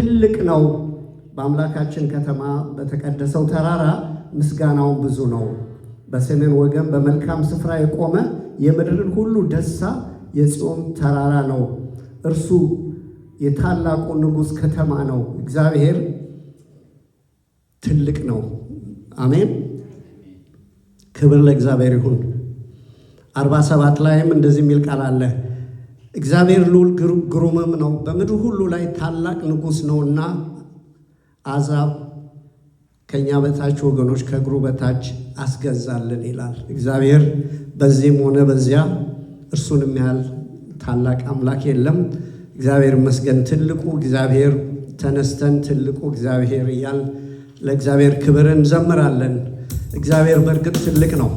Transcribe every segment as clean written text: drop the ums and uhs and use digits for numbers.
ትልቅ ነው በአምላካችን ከተማ በተቀደሰው ተራራ ምስጋናው ብዙ ነው። በሰሜን ወገን በመልካም ስፍራ የቆመ የምድርን ሁሉ ደስታ የጽዮን ተራራ ነው። እርሱ የታላቁ ንጉሥ ከተማ ነው። እግዚአብሔር ትልቅ ነው። አሜን። ክብር ለእግዚአብሔር ይሁን። 47 ላይም እንደዚህ የሚል ቃል አለ። እግዚአብሔር ልዑል ግሩምም ነው፣ በምድር ሁሉ ላይ ታላቅ ንጉሥ ነውና አሕዛብ ከኛ በታች ወገኖች ከእግሩ በታች አስገዛልን ይላል። እግዚአብሔር በዚህም ሆነ በዚያ እርሱን የሚያህል ታላቅ አምላክ የለም። እግዚአብሔር ይመስገን። ትልቁ እግዚአብሔር ተነስተን ትልቁ እግዚአብሔር እያል ለእግዚአብሔር ክብር እንዘምራለን። እግዚአብሔር በእርግጥ ትልቅ ነው፣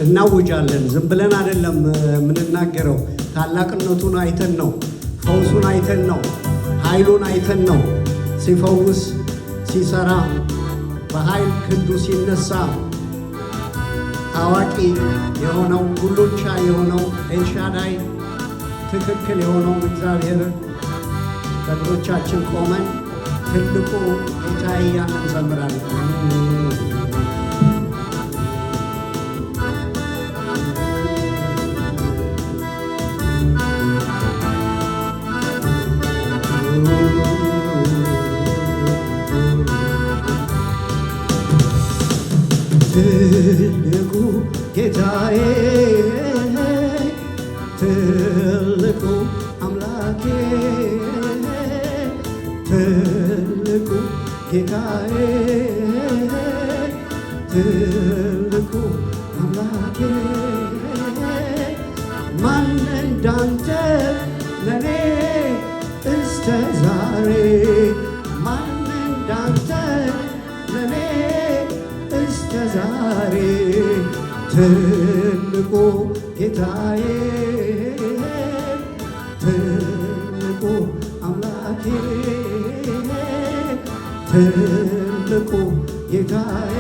እናውጃለን። ዝም ብለን አይደለም የምንናገረው። ታላቅነቱን አይተን ነው፣ ፈውሱን አይተን ነው፣ ኃይሉን አይተን ነው። ሲፈውስ ሲሰራ በኃይል ክንዱ ሲነሳ አዋቂ የሆነው ሁሉን ቻይ የሆነው ኤልሻዳይ ትክክል የሆነው እግዚአብሔር በእግሮቻችን ቆመን ትልቁ ጌታ እያልን እንዘምራለን። ትልቁ ጌታዬ ትልቁ አምላኬ ትልቁ ጌታዬ ትልቁ አምላኬ ማን እንዳንተ ለኔ እስከ ዛሬ ማን እንዳንተ ለኔ እስከ ዛሬ ትልቁ ጌታዬ ትልቁ አምላኬ ትልቁ ጌታዬ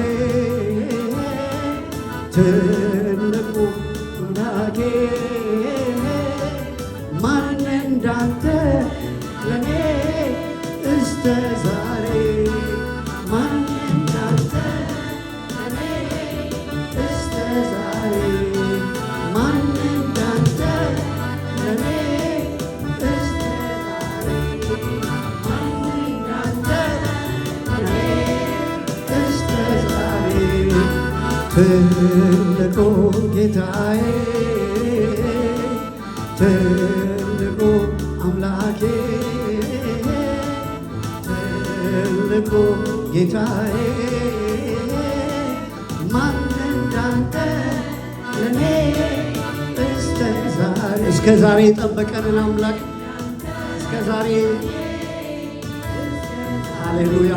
ትልቁ አምላኬ ማን እንዳንተ ለኔ እስከ ዛሬ ማን እንዳንተ ለኔ እስከ ዛሬ ማን እንዳንተ ለኔ እስከ ዛሬ ማን እንዳንተ ለኔ እስከ ዛሬ ትልቁ ጌታዬ ትልቁ አምላኬ ትልቁ ጌታዬ ማን እንዳንተ ለኔ እስከ ዛሬ የጠበቀንን አምላክ እስከ ዛሬ ሃሌሉያ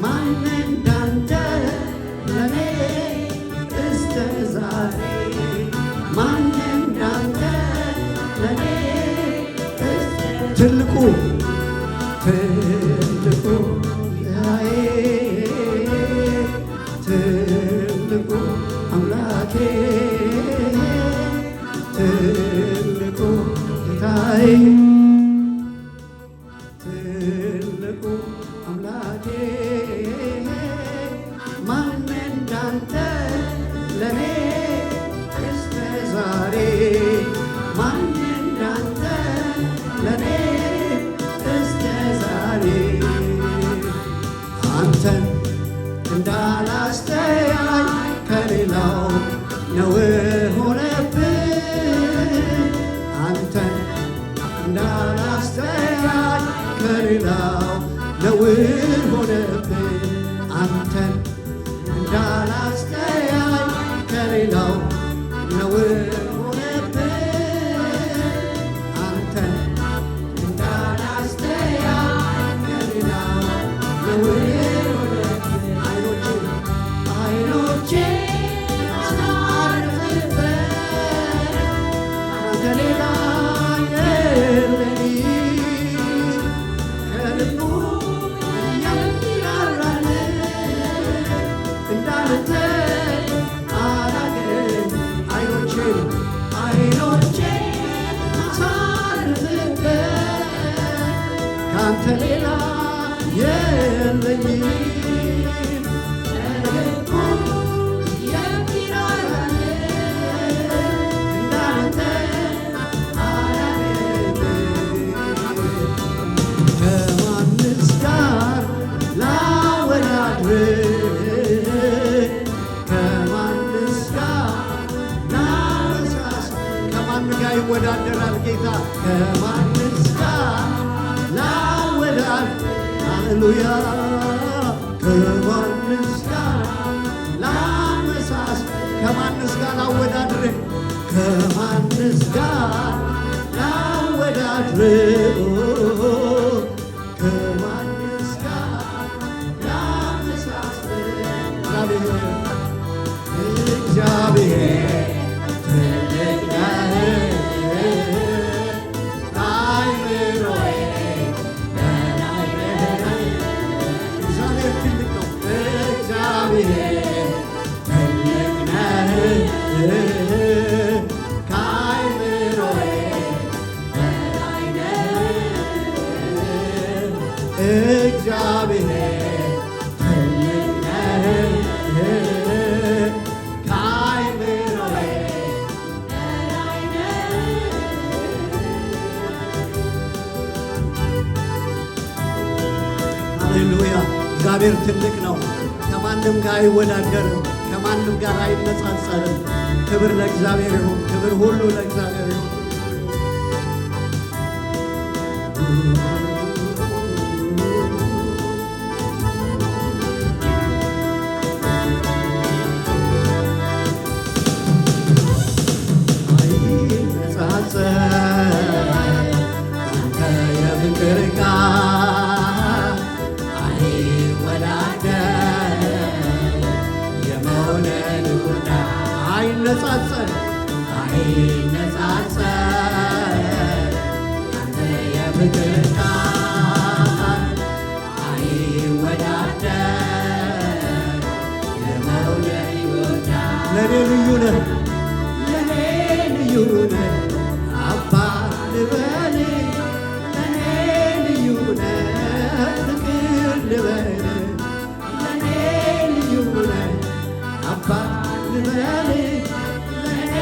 ማን እንዳንተ ለኔ እስከ ዛሬ ማን እንዳንተ ለኔ ትልቁ ትልቁ ጌታዬ ትልቁ አምላኬ ትልቁ ጌታዬ ትልቁ አምላኬ ማን እንዳንተ ለኔ እስከ ዛሬ ማን እንዳንተ ለኔ እስከ ዛሬ አንተን እንዳላስተያይ ከሌላው ነውር ሆነብኝ አንተን እንዳላስተያይ ከሌላው ነውር ሆነብኝ አንተን እንዳላስተያይ ከሌላው ነውር ሆነብኝ አንተን እንዳላስተያይ ከሌላው ነውር ካንተ ሌላ የለኝም ይወዳደራል ጌታ ከማንስ ጋር ላወዳድ ሃሌሉያ ከማንስ ጋር ላመሳስ ከማንስ ጋር ላወዳድር ከማንስ ጋር ላወዳድር ከማንስ ጋር ላመሳስ እግዚአብሔር ሃሌሉያ እግዚአብሔር ትልቅ ነው። ከማንም ጋር አይወዳደርም። ከማንም ጋር አይነጻጸርም። ክብር ለእግዚአብሔር ይሁን። ክብር ሁሉ ለእግዚአብሔር ይሁን። አይነጻጸር አንተ የፍቅር ቃል አይወዳደር የመውደድ ይወዳል ለኔ ልዩ ነህ ለኔ ልዩ ነህ አባት ልበል ለኔ ልዩ ነህ ፍቅር ልበል ለኔ ልዩ ነህ አባት ልበል ለኔ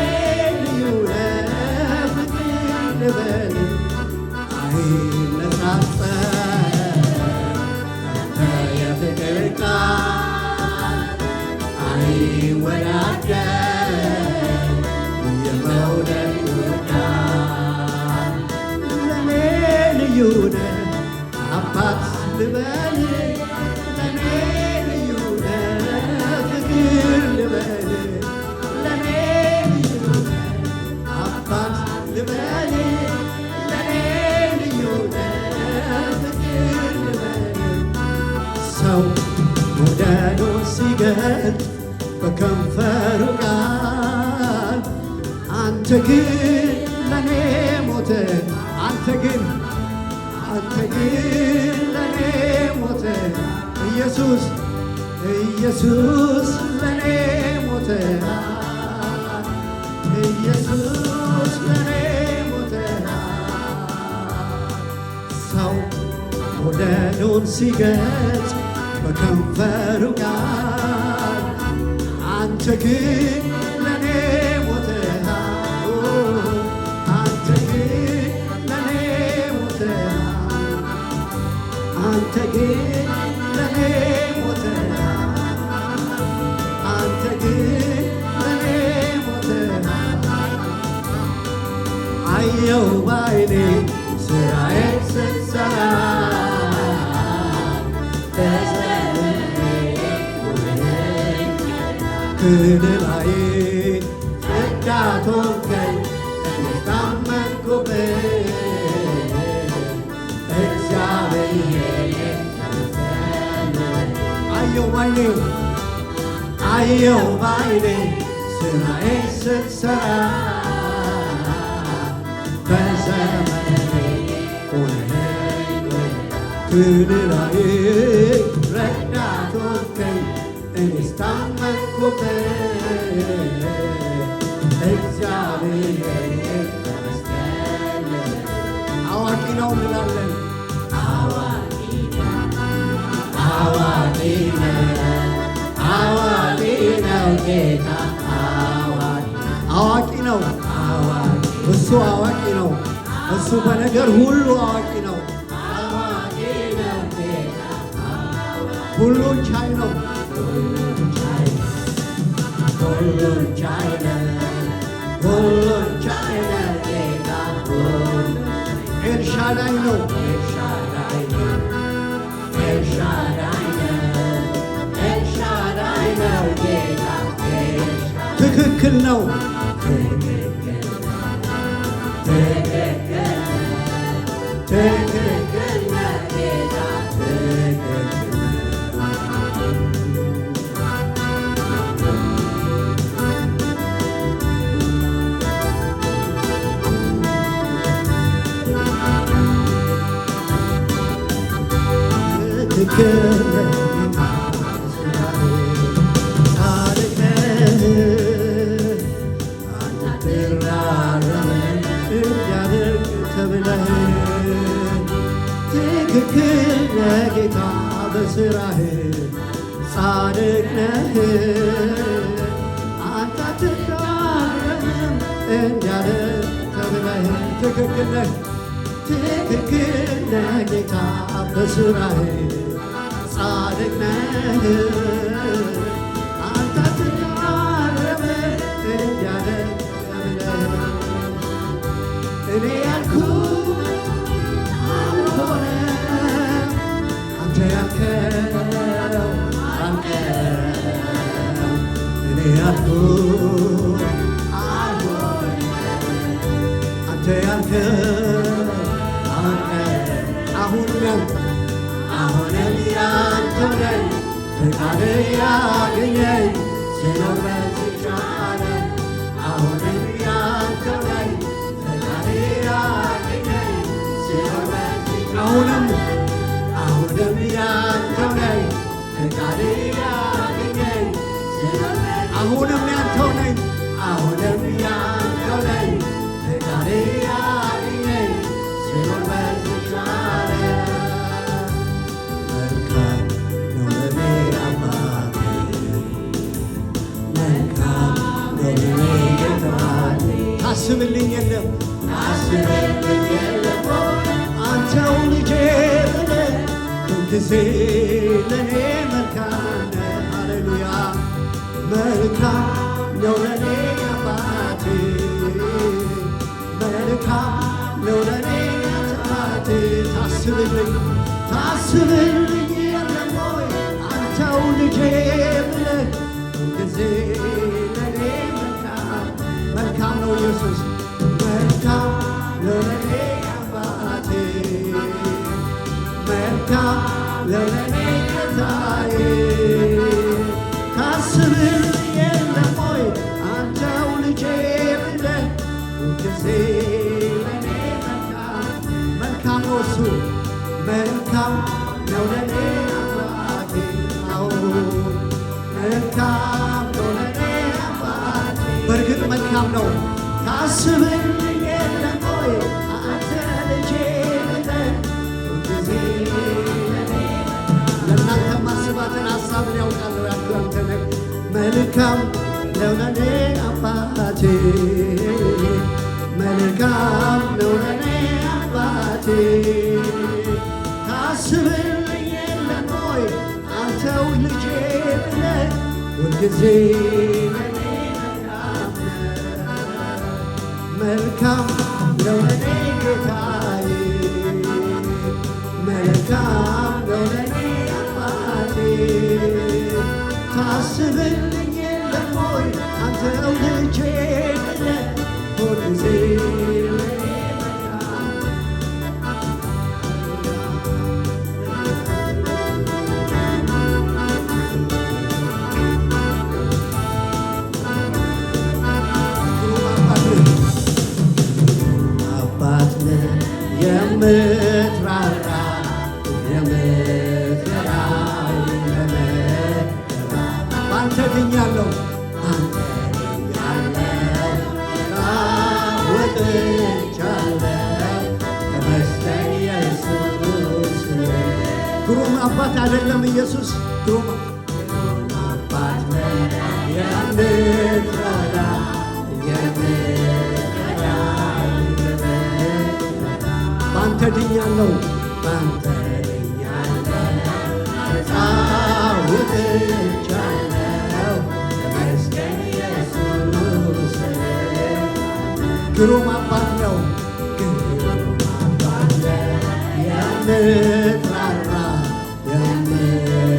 ልዩ ነህ ፍቅር ልበል አይነጻጸር አንተ የፍቅር ቃል አይወዳደር የመውደድ ይወዳል ለኔ ልዩ ነህ አባት ልበል ለኔ ልዩ ነህ ፍቅር ልበል ለኔ ልዩ ነህ አባት ልበል ለኔ ልዩ ነህ ፍቅር ልበል ሰው መውደዱን ሲገልጥ በከንፈሩ ቃል አንተ ግን ለኔ ሞተ አንተ ግን ለኔ ሞተ ኢየሱስ ለኔ ሞተ ኢየሱስ ለኔ ሞተ ሰው መውደዱን ሲገልጽ በከንፈሩ ቃል አንተ ግን ለኔ ሞተ አንተ ግን ለኔ ሞተ አንተ ግን ለኔ ሞተ አንተ ግን ለኔ ሞተ አየው ባይኔ ስራዬን ስትሰራ ክልላዬ ረዳት ሆንከኝ ታመንኩብህ እግዚአብሔር አየው ባይኔ ስራዬን ስትሰራ በዘመኔ ሆነኸኝ ክልላዬ ረዳት ሆንከኝ እኔስ ታመንኩብህ እግዚአብሔር ይመስገን። አዋቂ ነው እንላለን አዋቂ ነው ጌታ አዋቂ ነው። እሱ አዋቂ ነው። እሱ በነገር ሁሉ አዋቂ ነው። ሁሉን ቻይ ነው። ሁሉን ቻይ ነው። ሁሉን ቻይ ነው ጌታ ኤልሻዳይ ነው። ኤልሻዳይ ነው ጌታ ትክክል ነው። ትክክል ነህ ጌታ በስራህ ጻድቅ ነህ አንተ አትታረምም እንዳልክ ተብለህ ትክክል ነህ ጌታ በስራህ ጻድቅ ነህ አንተ አትታረምም እንዳልክ ተብለህ እኔ ያልኩት ሆነ አንተ ያልከው አልቀረም እኔ ያልኩት አልሆነ አንተ ያልከው አልቀረም አሁንም ያንተው ነኝ ፈቃድህ ያገኘኝ ስኖር በዚህች ዓለም አሁንም ያንተው ነኝ ፈቃድህ ያገኘኝ ስኖር አሁንም ያንተው ነኝ ፈቃድህ ያገኘኝ አሁንም ያንተው ነኝ ፈቃድህ ያገኘኝ ስኖር በዚህች ዓለም መልካም ነው ለኔ አባቴ መልካም ነው ለኔ ጌታዬ ታስብልኝ የለም አንተው ልጄ ብለህ ሁልጊዜ ለኔ መልካም ነህ። ሃሌሉያ መልካም ነው ለኔ አባቴ መልካም ነው ለኔ አባቴ ታስብልኝ የለም ወይ አንተው ልጄ ብለህ ሁልጊዜ ለኔ መልካም ነው ኢየሱስ መልካም ነው ለኔ መልካም ለኔ ጌታዬ ታስብልኝ የለም ወይ አንተው ልጄ ብለህ ሁልጊዜ ለኔ መልካም ነው እሱ መልካም ነው ለኔ አባቴ መልካም ነው ለኔ አባቴ በእርግጥ መልካም ነው ታስብልኝ የለም ወይ አንተ ልጄ ለእናንተ ማስባትን ሀሳብን ያውቃለሁ ያልኩ አንተ ነህ መልካም ነው ለኔ አባቴ መልካም ነው ለኔ አባቴ ታስብልኝ የለም ወይ አንተው ልጄ ብለህ ሁልጊዜ ለኔ መልካም ነው ለኔ ጌታዬ መልካም ነው ለኔ አባቴ ታስብልኝ የለም ወይ አንተው ልጄ ብለህ ሁልጊዜ ለኔ አባት ነህ የምትራራ ባንተ ድኛለሁ ወጥቻለሁ ተመስገን ኢየሱስ ግሩም አባት አይደለም ኢየሱስ ግሩም አባት የምትረዳ ባንተ ድኛለሁ ባንተ ድኛለሁ ነፃ ወጥቻለሁ ተመስገን ኢየሱስ ግሩም አባት ነው ግሩም አባት የምትራራ የምትረዳኝ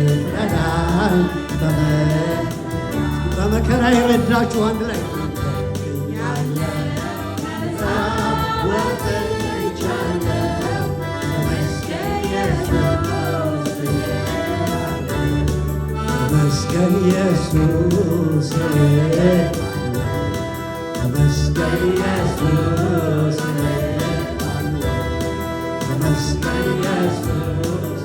በመከራ የረዳችሁ አንድ ላይ ተመስገን ኢየሱስ ተመስገን ኢየሱስ ተመስገን ኢየሱስ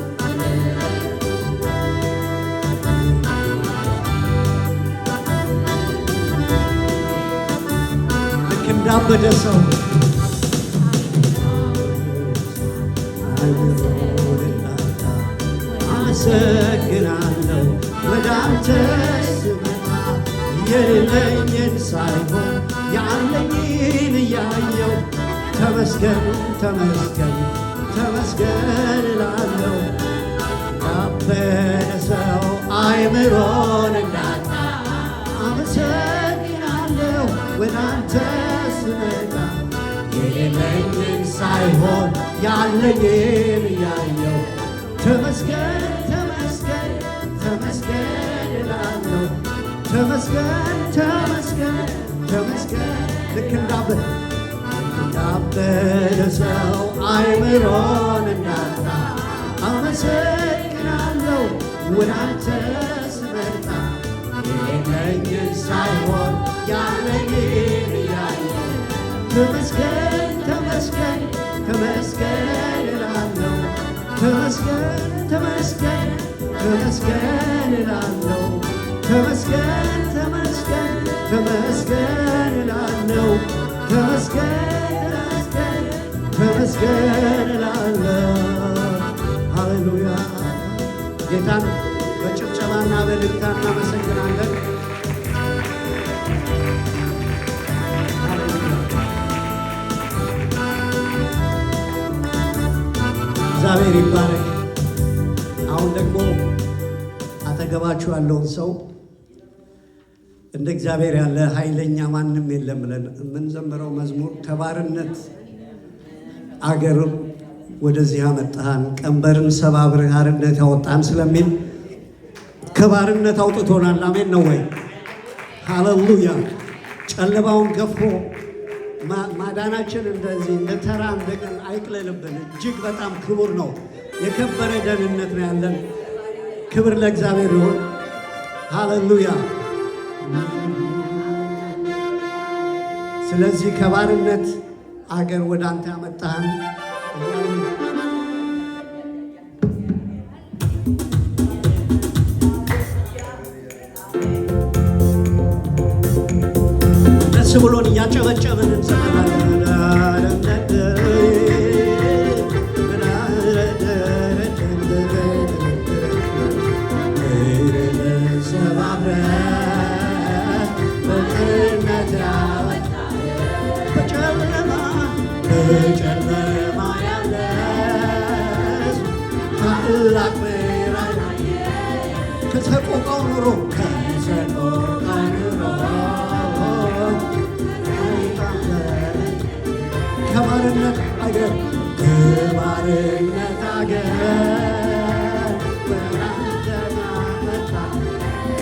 ልክ እንዳበደ ሰው አመሰግናለሁ ወደ አንተ ስመጣ የሌለኝን ሳይሆን ያለኝን እያየው ተመስገን ተመስገን ተመስገን እላለሁ። ያበደ ሰው አይምሮን እንዳጣ አመሰግናለሁ ወደ አንተ ስመጣ የሌለኝን ሳይሆን ያለኝን እያየው ተመስገን ተመስገን ተመስገን እላለሁ። ተመስገን ተመስገን ተመስገን ልክ እንዳበደ ሰው አይምሮን እንዳጣ አመሰግናለሁ ወደ አንተ ስመጣ የሌለኝን ሳይሆን ያለኝን እያየሁ ተመስገን ተመስገን ተመስገን እላለሁ። ተመስገን ተመስገን ተመስገን እላለሁ። ተመስገን ተመስገን ተመስገን እላለሁ። ተመስገን ተመስገን ተመስገን እላለሁ። ሃሌሉያ! ጌታን በጭብጨባና በእልልታ እናመሰግናለን። እግዚአብሔር ይባረክ። አሁን ደግሞ አጠገባችሁ ያለውን ሰው እንደ እግዚአብሔር ያለ ኃይለኛ ማንም የለም ብለን የምንዘምረው መዝሙር ከባርነት አገር ወደዚህ አመጣን፣ ቀንበርን ሰባብረህ አርነት ያወጣን ስለሚል ከባርነት አውጥቶናል። አሜን ነው ወይ? ሃሌሉያ! ጨለማውን ገፎ ማዳናችን እንደዚህ እንደ ተራ እንደቀን አይቅለልብን። እጅግ በጣም ክቡር ነው። የከበረ ደህንነት ነው ያለን። ክብር ለእግዚአብሔር ይሁን። ሃሌሉያ! ስለዚህ ከባርነት አገር ወደ አንተ ያመጣህን ደስ ብሎን እያጨበጨብን እንሰጥናለን። በጨለማ ያለ ታላቅ ብርሃን ከሰቆቃው ኑሮ ከባርነት አገር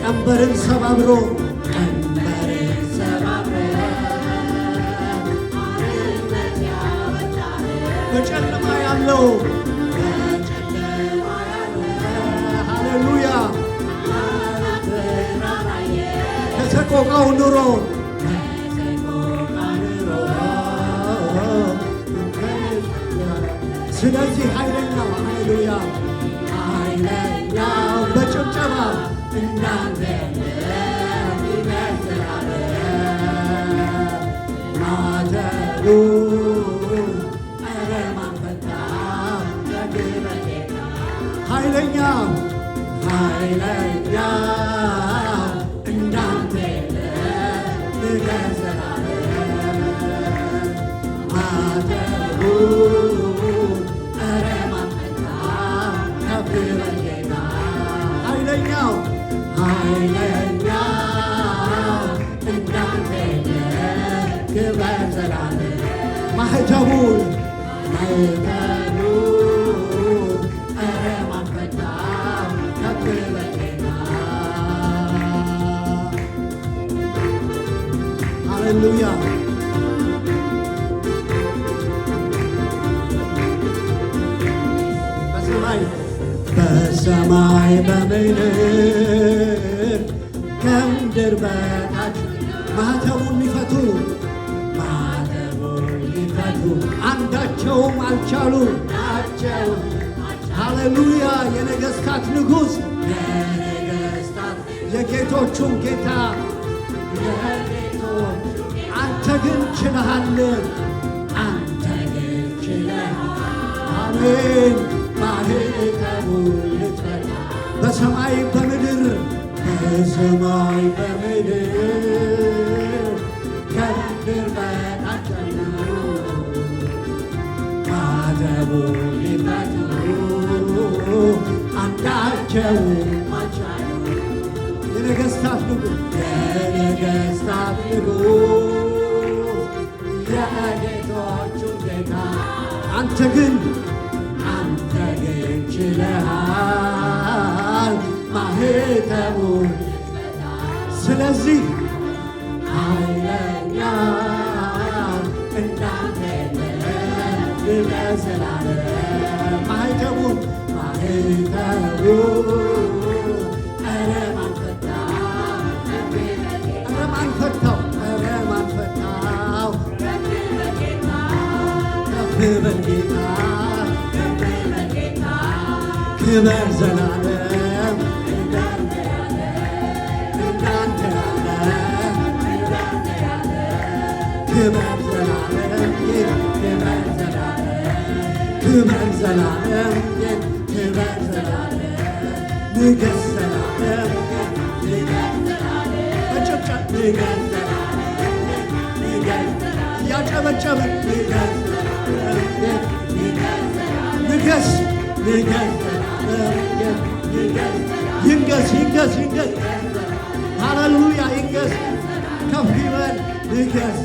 ቀንበርን ሰባብሮ በጨለማ ያለው ሃሌሉያ ከሰቆቃው ኑሮ ስለዚህ ኃይለኛው ሃሌሉያ ኃይለኛው በጭብጨባ እንዳንተ ይመስላል ማተቡ ኃይለኛ እንዳንተ ማተቡን ኧረ ማን ፈታ ከፍ በል ጌታ ኃይለኛው እንዳንተ የለም ክብር ዘላለም ማህተቡን ኧረ ማን ፈታ ከፍ በል ጌታ ሃሌሉያ በሰማይ በምድር ከምድር በታች ማኅተሙን ሊፈቱ አንዳቸውም አልቻሉ ናቸው። ሃሌሉያ የነገሥታት ንጉሥ የጌቶቹም ጌታ አንተ ግን ችለሃል አንተ ግን ችለሃል አሜን ማኅተሙን ልትፈታ በሰማይ በምድር ከምድር በታች ማኅተሙን ሊፈቱ አንዳቸውም አልቻሉ የነገሥታት ንጉሥ የጌቶቹም ጌታ አንተ ግን ችለሃል ማኅተሙን ስለዚህ ኃይለኛ እንዳንተ የለም ለዘላለም ማኅተሙን ኧረ ማን ፈታው ኧረ ማን ፈታው ከፍ በል ጌታ ክብር ዘላለም እንዳንተ ያለ ክብር ዘላለም ክብር ዘላለም ንገሥ ዘላለም በጭብጨባ እያጨበጨብን ንገሥ ይንገስ ሃሌሉያ ይንገስ ከፍ ይበል ንገስ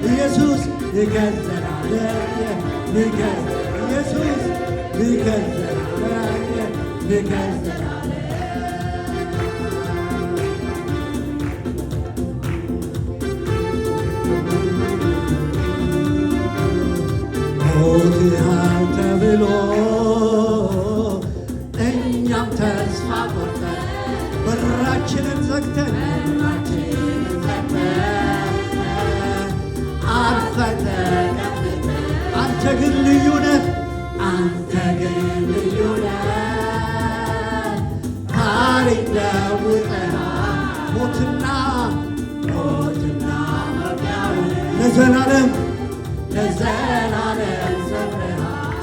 ኢየሱስ ንገስ ኢየሱስ ንገስ ሞትሃል ተብሎ እኛም ተስፋ ቆርጠን በራችንን ዘግተን አርፈን ተቀምጠን አንተ ግን ልዩ ነህ ታሪክ ለውጠሃል ሞትና መግቢያውን ለዘላለም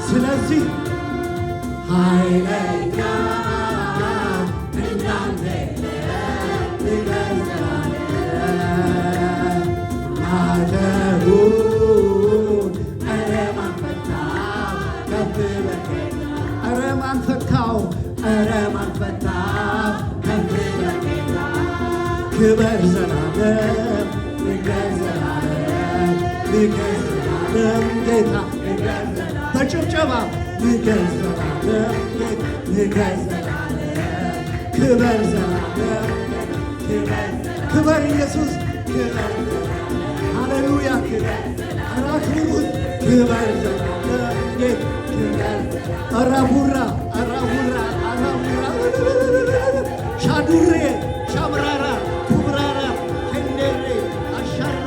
ስለዚህ ኃይለኛ እንዳንተ ማኅተሙን ኧረ ማን ፈታው ከፍ በል ኧረ ማን ፈታው ከፍ በል ክብር ዘላለም ጌታ በጭብጨባ ንገሥ ዘላለም ክብር ዘላለም ክብር ኢየሱስ ሃሌሉያ አራክሩት ክብር ዘላለም አራቡራ ሻዱሬ ሻምራራ ኩብራራ ኬንዴሬ አሻራ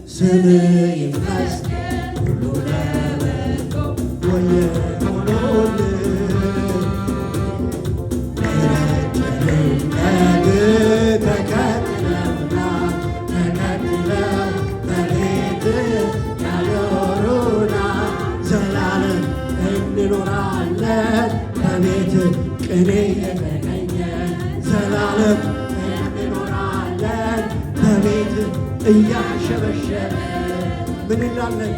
ስምህ ይመስገን ሁሉ ለበጎ ሆኖልን በቤት ቅኔ የተገኘ ዘላለም እንኖራለን በቤት እያሸበሸበ ምን እንላለን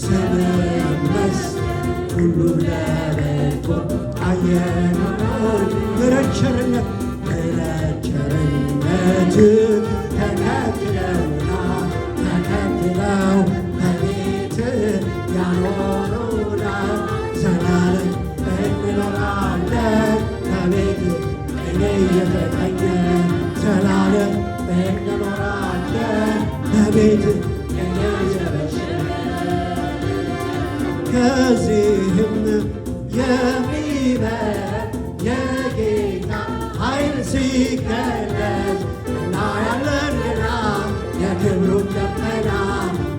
ስምን መስ ሁሉ ለበጎ አየነው ምሕረት ቸርነት ተከትለውና ተከትለው በቤት ያኖሩናል ዘላለም እንኖራለን በቤት ቅኔ የተገኘ ዘላለም እንኖራለን በቤት ቅኔ የተገኘ ከዚህም የሚበልጥ የጌታ ኃይል ሲገለጽ እናያለን ገና የክብሩን ደመና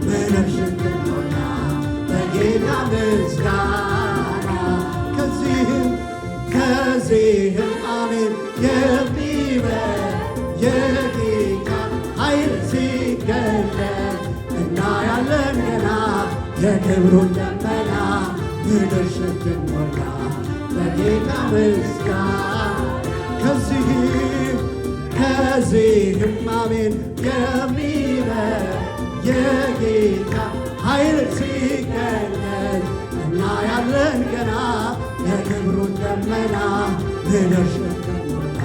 ምድር ስትሞላ በጌታ ምስጋና ከዚህም አሜን የሚበልጥ የጌታ ኃይል ሲገለጽ እናያለን ገና የክብሩን ደመና ምድር ስትሞላ በጌታ ምስጋና ከዚህም አሜን የሚበልጥ የጌታ ኃይል ሲገለጽ እናያለን ገና የክብሩን ደመና ምድር ስትሞላ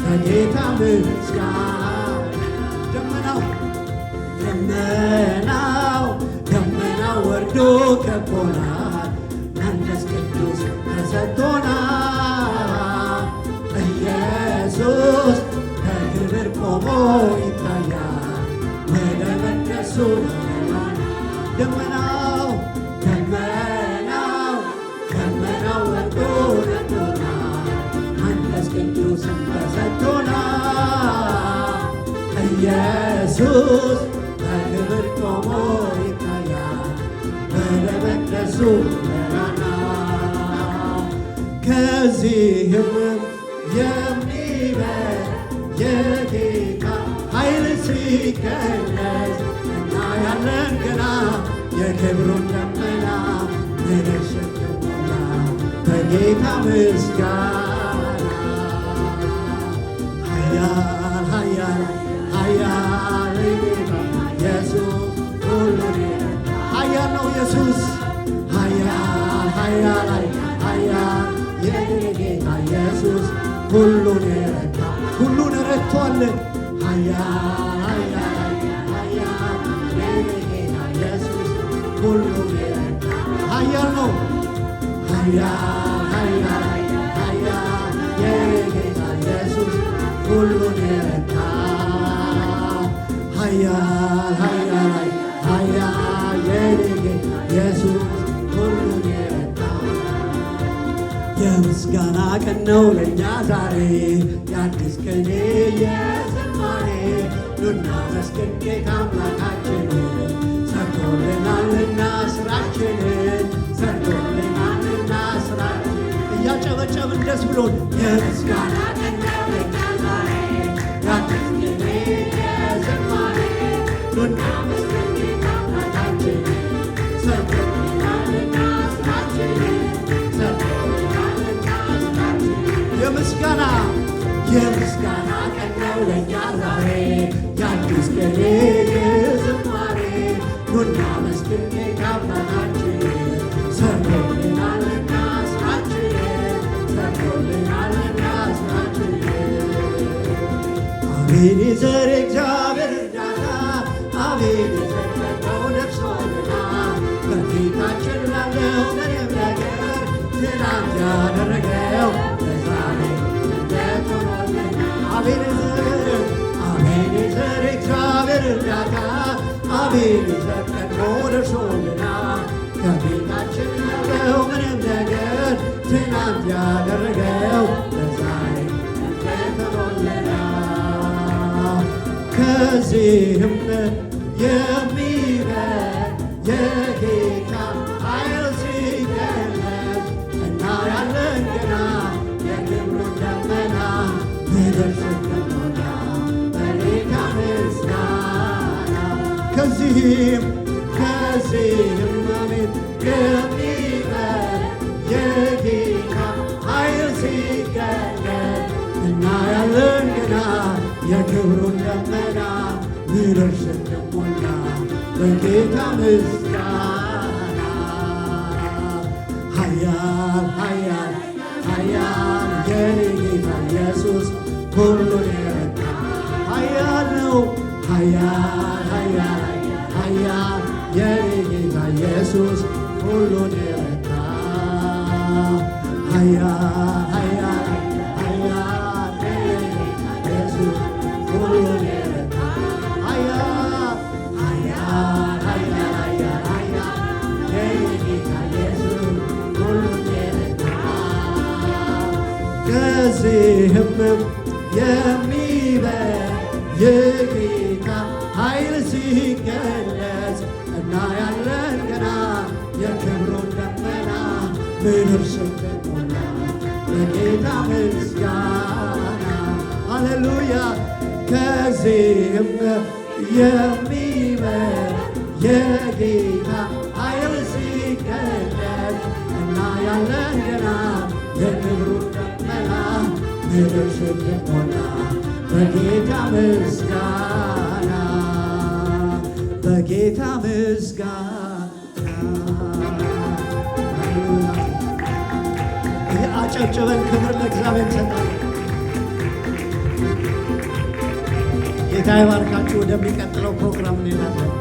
በጌታ ምስጋና ደመናው ወርዶ ከቦናል መንፈስ ቅዱስ ተሰጥቶናል ኢየሱስ በክብር ቆሞ ይታያል ወደ መቅደሱ ደመናው ወርዶ ከቦናል መንፈስ ቅዱስ ተሰጥቶናል ኢየሱስ በክብር ቆሞ ይታያል ወደ መቅደሱ ከዚህም የሚበልጥ የጌታ ኃይል ሲገለጽ እናያለን ገና የክብሩን ደመና ምድር ስትሞላ በጌታ ምስጋና ኃያል ኢየሱስ ሁሉን ኃያል ነው ኢየሱስ ኃያል የኔ ጌታ ኢየሱስ ሁሉን ረታ ሁሉን ረቷል ኃያል የኔ ጌታ ኢየሱስ ሁሉን ረታ ኃያል ነው ኃያል የኔ ጌታ ኢየሱስ ሁሉን ረታ ኃያል የኔ ጌታ ኢየሱስ ሁሉን ረታ የምስጋና ቀን ነው ለእኛ ዛሬ የአዲስ ቅኔ የዝማሬ ኑና መስገን ጌታ አምላካችንን ሰርቶልናልና ስራችንን እያጨበጨብን ደስ ብሎን የምስጋና ቀን ነው ለእኛ ዛሬ የአዲስ ቅኔ የዝማሬ ኑና መስገን ጌታ አምላካችንን ሰርቶልናልና ስራችንን የምስጋና ቀን ነው ለእኛ ዛሬ የአዲስ ቅኔ የዝማሬ ኑና መስገን ጌታ አምላካችንን ሰርቶልናልና ስራችንን አቤኔዘር እግዚአብሔር እርዳታ አቤኔዘር ፈጥኖ ደርሶልናል በፊታችን ላለው ምንም ነገር ትናንት ያደረገው ለዛሬ እንዴት ሆኖልናል አቤኔዘር እግዚአብሔር እርዳታ አቤኔዘር ፈጥኖ ደርሶልናል ከፊታችን ላለው ምንም ነገር ትናንት ያደረገው ለዛሬ እንዴት ሆኖልናል ከዚህም የሚበልጥ የጌታ ኃይል ሲገለጥ እናያለን ገና የክብሩን ደመና ምድር ስትሞላ በጌታ ምስጋና ከዚህም አሜን የሚበልጥ የጌታ ኃይል ሲገለጥ እናያለን ገና የክብሩን ደመና ምድር ስትሞላ በጌታ ምስጋና። ኃያል ኃያል ኃያል የኔ ጌታ ኢየሱስ ሁሉን የረታ ኃያል ነው። ኃያል ኃያል ኃያል የኔ ጌታ ኢየሱስ ሁሉን የረታ ኃያል ኃያል ኃያል የኔ ጌታ ኢየሱስ ሁሉን የረታ ኃያል ኃያል ኃያል ኃያል የኔ ጌታ ኢየሱስ ሁሉን የረታ ከዚህም የሚበልጥ የጌታ ኃይል ሲገለጽ እናያለን ገና የክብሩን ደመና ምድር ስትሞላ በጌታ ምስጋና። ሃሌሉያ ከዚህም የሚበልጥ የጌታ ኃይል ሲገለጽ እናያለን ገና የክብሩን ደመና ምድር ስትሞላ በጌታ ምስጋና በጌታ ምስጋና። ይህ አጨብጭበን ክብር ለእግዚአብሔር ሰጠን። ጌታ ይባርካችሁ። ወደሚቀጥለው ፕሮግራም እንሄዳለን።